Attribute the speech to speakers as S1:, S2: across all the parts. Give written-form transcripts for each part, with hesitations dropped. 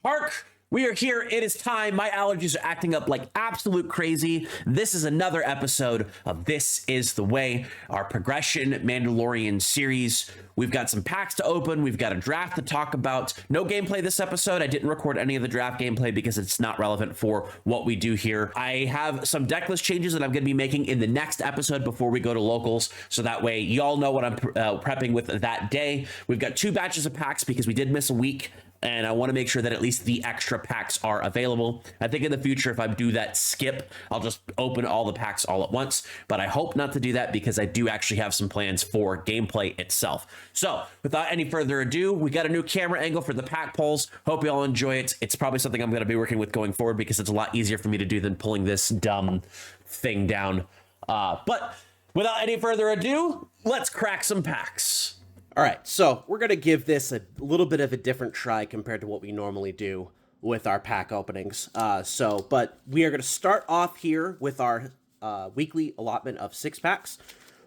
S1: HARK, we are here. It is time. My allergies are acting up like absolute crazy. This is another episode of This Is the Way, our progression Mandalorian series. We've got some packs to open. We've got a draft to talk about. No gameplay this episode. I didn't record any of the draft gameplay because it's not relevant for what we do here. I have some deck list changes that I'm going to be making in the next episode before we go to locals, so that way y'all know what I'm prepping with that day. We've got 2 batches of packs because we did miss a week, and I want to make sure that at least the extra packs are available. I think in the future, if I do that skip, I'll just open all the packs all at once, but I hope not to do that because I do actually have some plans for gameplay itself. So without any further ado, we got a new camera angle for the pack polls. Hope you all enjoy it. It's probably something I'm going to be working with going forward because it's a lot easier for me to do than pulling this dumb thing down. But without any further adu, let's crack some packs.
S2: All right, so we're going to give this a little bit of a different try compared to what we normally do with our pack openings. But we are going to start off here with our weekly allotment of 6 packs.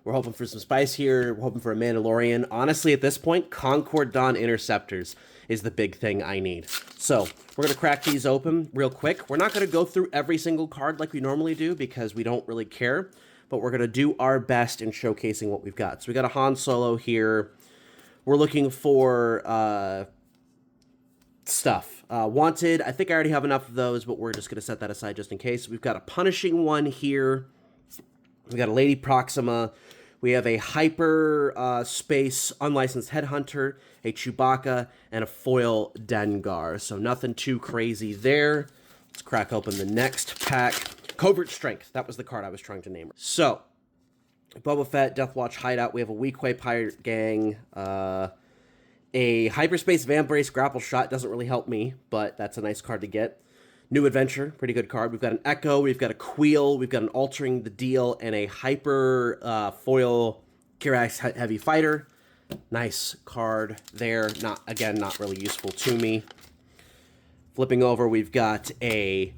S2: We're hoping for some spice here. We're hoping for a Mandalorian. Honestly, at this point, Concord Dawn Interceptors is the big thing I need. So we're going to crack these open real quick. We're not going to go through every single card like we normally do because we don't really care, but we're going to do our best in showcasing what we've got. So we got a Han Solo here. We're looking for stuff. Wanted, I think I already have enough of those, but we're just going to set that aside just in case. We've got a Punishing One here. We've got a Lady Proxima. We have a Hyper Space Unlicensed Headhunter, a Chewbacca, and a Foil Dengar. So nothing too crazy there. Let's crack open the next pack. Covert Strength. That was the card I was trying to name. So Boba Fett, Death Watch Hideout. We have a Weequay Pirate Gang. A Hyperspace Vambrace Grapple Shot. Doesn't really help me, but that's a nice card to get. New Adventure. Pretty good card. We've got an Echo. We've got a Queel. We've got an Altering the Deal. And a Hyper Foil Kirax Heavy Fighter. Nice card there. Not really useful to me. Flipping over, we've got a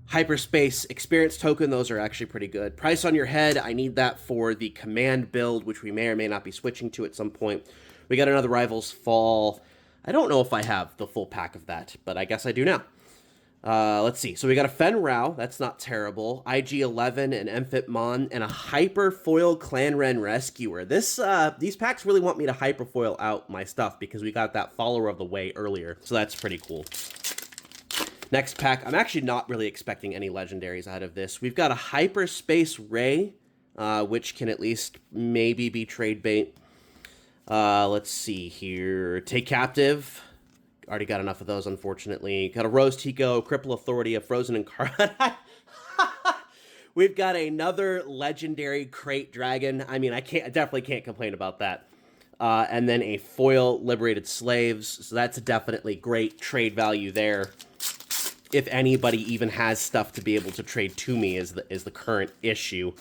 S2: Hyperspace Experience Token. Those are actually pretty good. Price on Your Head. I need that for the command build, which we may or may not be switching to at some point. We got another Rivals Fall. I don't know if I have the full pack of that, but I guess I do now. Let's see. So we got a Fen Rao. That's not terrible. IG-11, an Amphit Mon, and a Hyper Foil Clan Ren Rescuer. These packs really want me to Hyper Foil out my stuff because we got that Follower of the Way earlier. So that's pretty cool. Next pack, I'm actually not really expecting any legendaries out of this. We've got a Hyperspace Ray, which can at least maybe be trade bait. Let's see here. Take Captive. Already got enough of those, unfortunately. Got a Rose Tico, Cripple Authority, a Frozen Incarnate. We've got another legendary Crate Dragon. I mean, I definitely can't complain about that. And then a Foil Liberated Slaves. So that's definitely great trade value there. If anybody even has stuff to be able to trade to me is the current issue.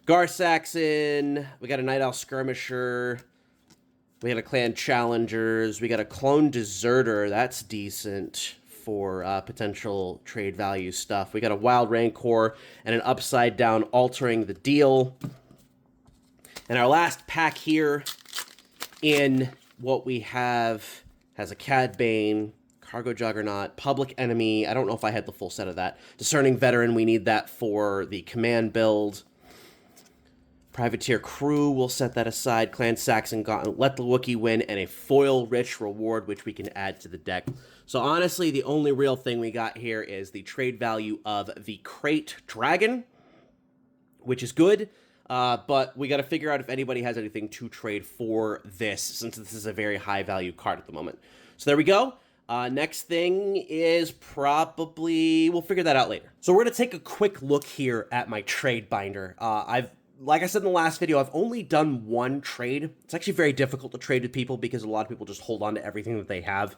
S2: Gar Saxon. We got a Night Owl Skirmisher. We got a Clan Challengers. We got a Clone Deserter. That's decent for potential trade value stuff. We got a Wild Rancor and an Upside Down Altering the Deal. And our last pack here in what we have has a Cad Bane, Cargo Juggernaut, Public Enemy. I don't know if I had the full set of that. Discerning Veteran. We need that for the command build. Privateer Crew, we'll set that aside. Clan Saxon Gauntlet, Let the Wookiee Win, and a Foil Rich Reward, which we can add to the deck. So honestly, the only real thing we got here is the trade value of the Crate Dragon, which is good, but we got to figure out if anybody has anything to trade for this, since this is a very high value card at the moment. So there we go. Next thing is probably, we'll figure that out later. So we're going to take a quick look here at my trade binder. Like I said in the last video, I've only done one trade. It's actually very difficult to trade with people because a lot of people just hold on to everything that they have.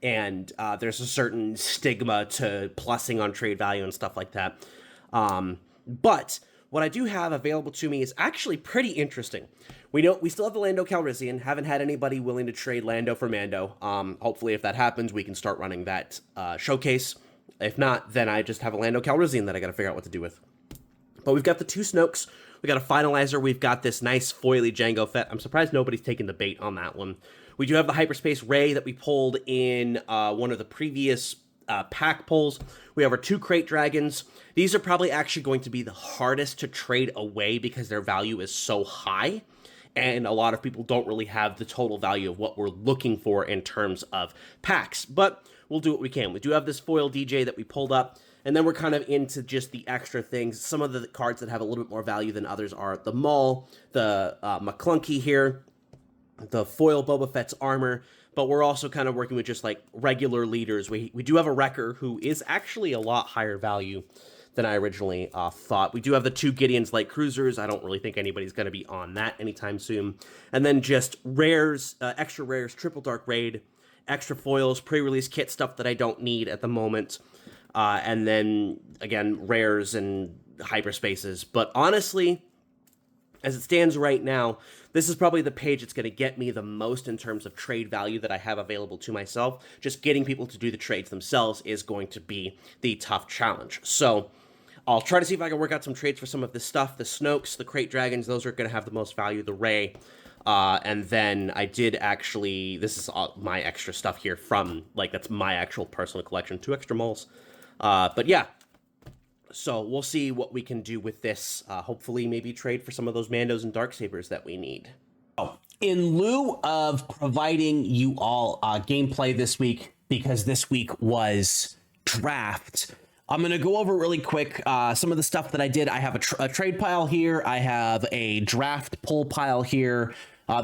S2: And there's a certain stigma to plussing on trade value and stuff like that. But what I do have available to me is actually pretty interesting. We still have the Lando Calrissian. Haven't had anybody willing to trade Lando for Mando. Hopefully, if that happens, we can start running that showcase. If not, then I just have a Lando Calrissian that I got to figure out what to do with. But we've got the 2 Snokes. We got a Finalizer. We've got this nice foily Jango Fett. I'm surprised nobody's taken the bait on that one. We do have the Hyperspace Ray that we pulled in one of the previous pack pulls. We have our 2 Crate Dragons. These are probably actually going to be the hardest to trade away because their value is so high. And a lot of people don't really have the total value of what we're looking for in terms of packs. But we'll do what we can. We do have this foil DJ that we pulled up. And then we're kind of into just the extra things. Some of the cards that have a little bit more value than others are the Maul, the McClunky here, the foil Boba Fett's armor. But we're also kind of working with just like regular leaders. We do have a Wrecker who is actually a lot higher value than I originally thought. We do have the 2 Gideon's Light Cruisers. I don't really think anybody's going to be on that anytime soon. And then just rares, extra rares, Triple Dark Raid, extra foils, pre-release kit stuff that I don't need at the moment. And then, again, rares and hyperspaces. But honestly, as it stands right now, this is probably the page that's going to get me the most in terms of trade value that I have available to myself. Just getting people to do the trades themselves is going to be the tough challenge. So I'll try to see if I can work out some trades for some of this stuff. The Snokes, the Crate Dragons, those are going to have the most value. The Ray. And then I did actually, this is all my extra stuff here from, like, that's my actual personal collection. 2 extra Mauls. But yeah. So we'll see what we can do with this. Hopefully maybe trade for some of those Mandos and Darksabers that we need.
S1: In lieu of providing you all gameplay this week, because this week was draft, I'm going to go over really quick some of the stuff that I did. I have a trade pile here. I have a draft pull pile here.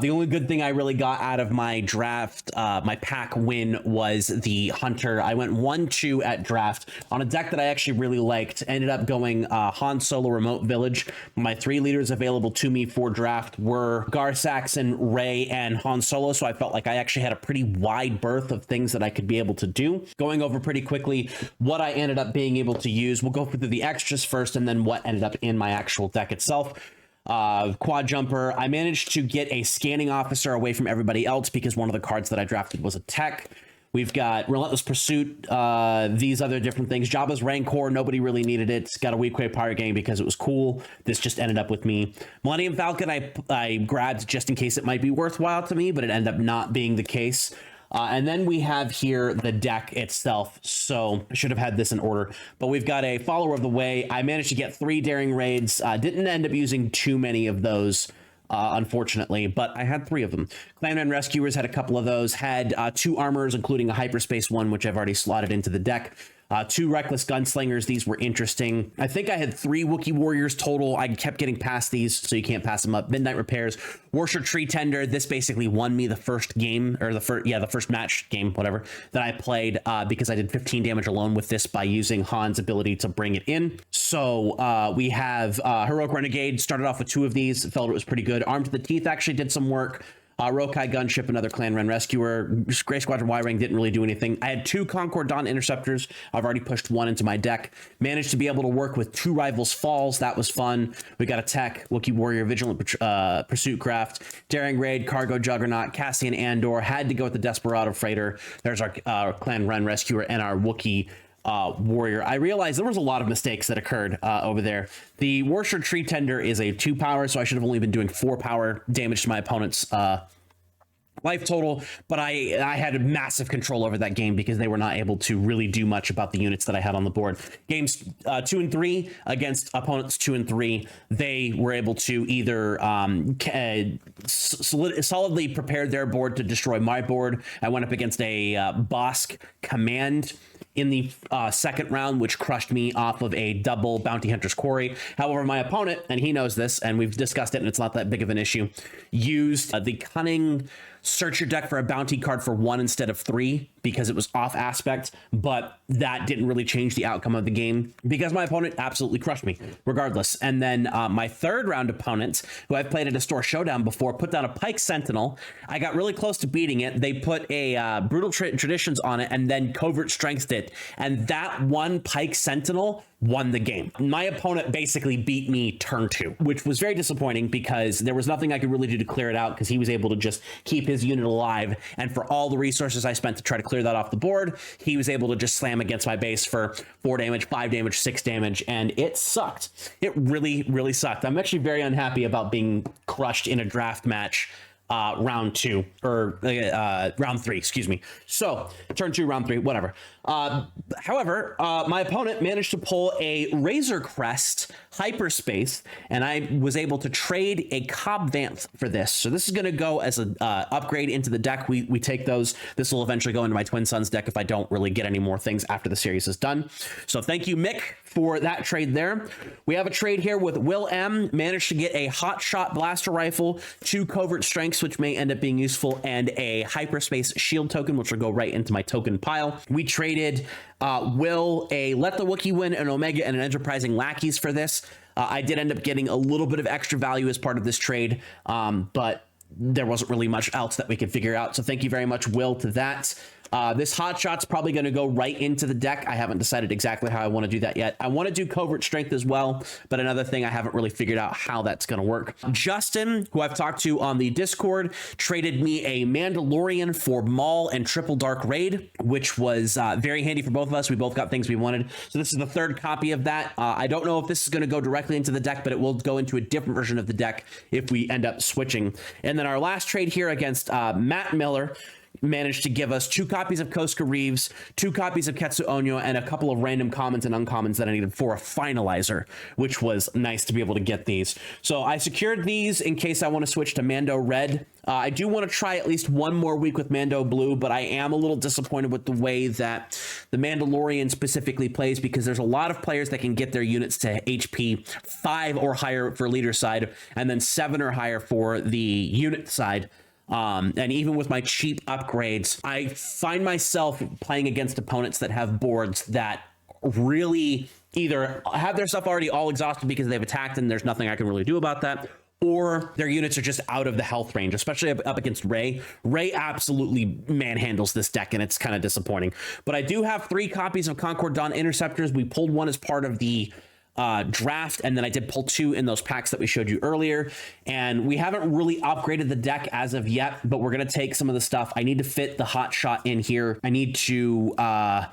S1: The only good thing I really got out of my draft, my pack win, was the Hunter. I went 1-2 at draft on a deck that I actually really liked. Ended up going Han Solo Remote Village. My 3 leaders available to me for draft were Gar Saxon, Rey, and Han Solo, so I felt like I actually had a pretty wide berth of things that I could be able to do. Going over pretty quickly what I ended up being able to use. We'll go through the extras first and then what ended up in my actual deck itself. Quad Jumper. I managed to get a Scanning Officer away from everybody else because one of the cards that I drafted was a tech. We've got Relentless Pursuit, these other different things. Jabba's Rancor, nobody really needed it. Got a Weequay Pirate Gang because it was cool. This just ended up with me. Millennium Falcon I grabbed just in case it might be worthwhile to me, but it ended up not being the case. And then we have here the deck itself. So I should have had this in order, but we've got a Follower of the Way. I managed to get 3 Daring Raids. Didn't end up using too many of those, unfortunately, but I had 3 of them. Clanman Rescuers had a couple of those. Had 2 armors, including a hyperspace one, which I've already slotted into the deck. 2 Reckless Gunslingers. These were interesting. I think I had 3 Wookiee Warriors total. I kept getting past these, so you can't pass them up. Midnight Repairs. Worship Tree Tender. This basically won me the first game, or the first match game, whatever, that I played, because I did 15 damage alone with this by using Han's ability to bring it in. So we have Heroic Renegade. Started off with 2 of these. Felt it was pretty good. Armed to the Teeth actually did some work. Rokai Gunship, another Clan Ren Rescuer. Grey Squadron Y-Ring didn't really do anything. I had 2 Concord Dawn Interceptors. I've already pushed 1 into my deck. Managed to be able to work with 2 Rivals Falls. That was fun. We got a Tech, Wookiee Warrior, Vigilant Pursuit Craft, Daring Raid, Cargo Juggernaut, Cassian Andor. Had to go with the Desperado Freighter. There's our Clan Ren Rescuer and our Wookiee Warrior. I realized there was a lot of mistakes that occurred over there. The Worship Tree Tender is a 2 power, so I should have only been doing 4 power damage to my opponent's life total, but I had massive control over that game because they were not able to really do much about the units that I had on the board. Games 2 and 3 against opponents 2 and 3, they were able to either solidly prepare their board to destroy my board. I went up against a Bosk Command in the second round, which crushed me off of a double Bounty Hunter's Quarry. However, my opponent, and he knows this, and we've discussed it, and it's not that big of an issue, used the Cunning Search Your Deck for a bounty card for 1 instead of 3 because it was off aspect, but that didn't really change the outcome of the game because my opponent absolutely crushed me regardless. And then my third round opponent, who I've played at a store showdown before, put down a Pike Sentinel. I got really close to beating it. They put a Brutal Traditions on it and then Covert Strengthed it, and that one Pike Sentinel won the game. My opponent basically beat me turn 2, which was very disappointing because there was nothing I could really do to clear it out because he was able to just keep his unit alive, and for all the resources I spent to try to clear that off the board, he was able to just slam against my base for 4 damage, 5 damage, 6 damage, and it sucked. It really, really sucked. I'm actually very unhappy about being crushed in a draft match round 2 or round 3, excuse me. So turn 2, round 3, whatever. However, my opponent managed to pull a Razor Crest Hyperspace, and I was able to trade a Cobb Vanth for this. So this is going to go as an upgrade into the deck. We take those. This will eventually go into my Twin Suns deck if I don't really get any more things after the series is done. So thank you, Mick, for that trade there. We have a trade here with Will M. Managed to get a Hot Shot Blaster Rifle, 2 Covert Strengths, which may end up being useful, and a Hyperspace Shield token, which will go right into my token pile. We traded Will a Let the Wookiee Win, an Omega, and an Enterprising Lackeys for this. I did end up getting a little bit of extra value as part of this trade, but there wasn't really much else that we could figure out. So thank you very much, Will, to that. This Hot Shot's probably going to go right into the deck. I haven't decided exactly how I want to do that yet. I want to do Covert Strength as well, but another thing, I haven't really figured out how that's going to work. Justin, who I've talked to on the Discord, traded me a Mandalorian for Maul and Triple Dark Raid, which was very handy for both of us. We both got things we wanted. So this is the 3rd copy of that. I don't know if this is going to go directly into the deck, but it will go into a different version of the deck if we end up switching. And then our last trade here against Matt Miller managed to give us 2 copies of Koska Reeves, 2 copies of Ketsu Onyo, and a couple of random commons and uncommons that I needed for a finalizer, which was nice to be able to get these. So I secured these in case I want to switch to Mando Red. I do want to try at least one more week with Mando Blue, but I am a little disappointed with the way that the Mandalorian specifically plays, because there's a lot of players that can get their units to HP 5 or higher for leader side, and then 7 or higher for the unit side. And even with my cheap upgrades, I find myself playing against opponents that have boards that really either have their stuff already all exhausted because they've attacked and there's nothing I can really do about that, or their units are just out of the health range, especially up against Ray. Ray absolutely manhandles this deck, and it's kind of disappointing. But I do have 3 copies of Concord Dawn Interceptors. We pulled one as part of the draft, and then I did pull 2 in those packs that we showed you earlier, and we haven't really upgraded the deck as of yet, but we're going to take some of the stuff. I need to fit the Hot Shot in here. I need to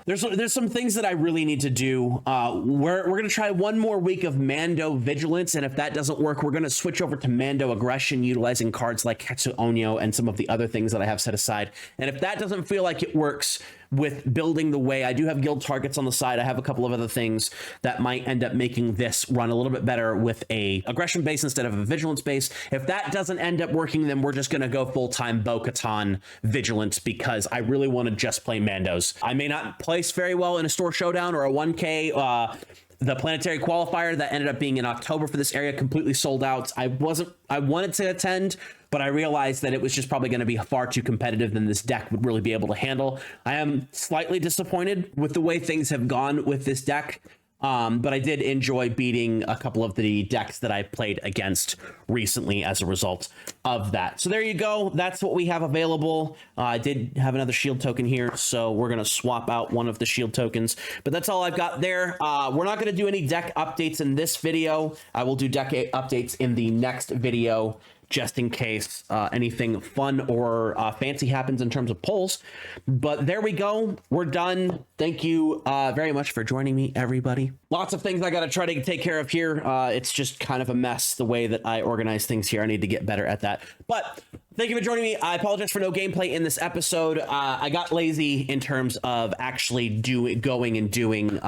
S1: there's some things that I really need to do. We're going to try one more week of Mando Vigilance, and if that doesn't work, we're going to switch over to Mando Aggression, utilizing cards like Ketsu Onyo and some of the other things that I have set aside. And if that doesn't feel like it works with building the way, I do have guild targets on the side. I have a couple of other things that might end up making this run a little bit better with a aggression base instead of a vigilance base. If that doesn't end up working, then we're just going to go full-time Bo-Katan vigilance, because I really want to just play Mandos. I may not place very well in a store showdown or a 1K. The planetary qualifier that ended up being in October for this area completely sold out. I wanted to attend, but I realized that it was just probably going to be far too competitive than this deck would really be able to handle. I am slightly disappointed with the way things have gone with this deck. But I did enjoy beating a couple of the decks that I played against recently as a result of that. So there you go. That's what we have available. I did have another shield token here, so we're going to swap out one of the shield tokens. But that's all I've got there. We're not going to do any deck updates in this video. I will do deck updates in the next video, just in case anything fun or fancy happens in terms of polls. But there we go. We're done. Thank you very much for joining me, everybody. Lots of things I got to try to take care of here. It's just kind of a mess the way that I organize things here. I need to get better at that. But thank you for joining me. I apologize for no gameplay in this episode. I got lazy in terms of actually going and doing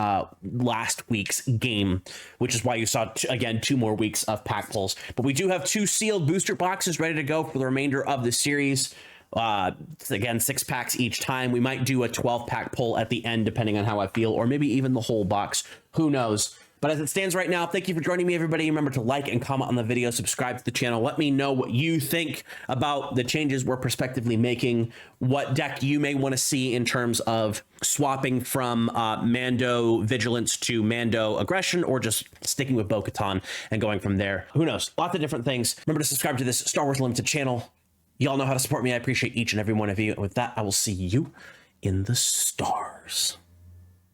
S1: last week's game, which is why you saw, again, 2 more weeks of pack pulls. But we do have 2 sealed booster boxes ready to go for the remainder of the series. Again, 6 packs each time. We might do a 12-pack pull at the end, depending on how I feel, or maybe even the whole box. Who knows? But as it stands right now, thank you for joining me, everybody. Remember to like and comment on the video, subscribe to the channel. Let me know what you think about the changes we're prospectively making, what deck you may want to see in terms of swapping from Mando Vigilance to Mando Aggression, or just sticking with Bo-Katan and going from there. Who knows? Lots of different things. Remember to subscribe to this Star Wars Limited channel. Y'all know how to support me. I appreciate each and every one of you. And with that, I will see you in the stars.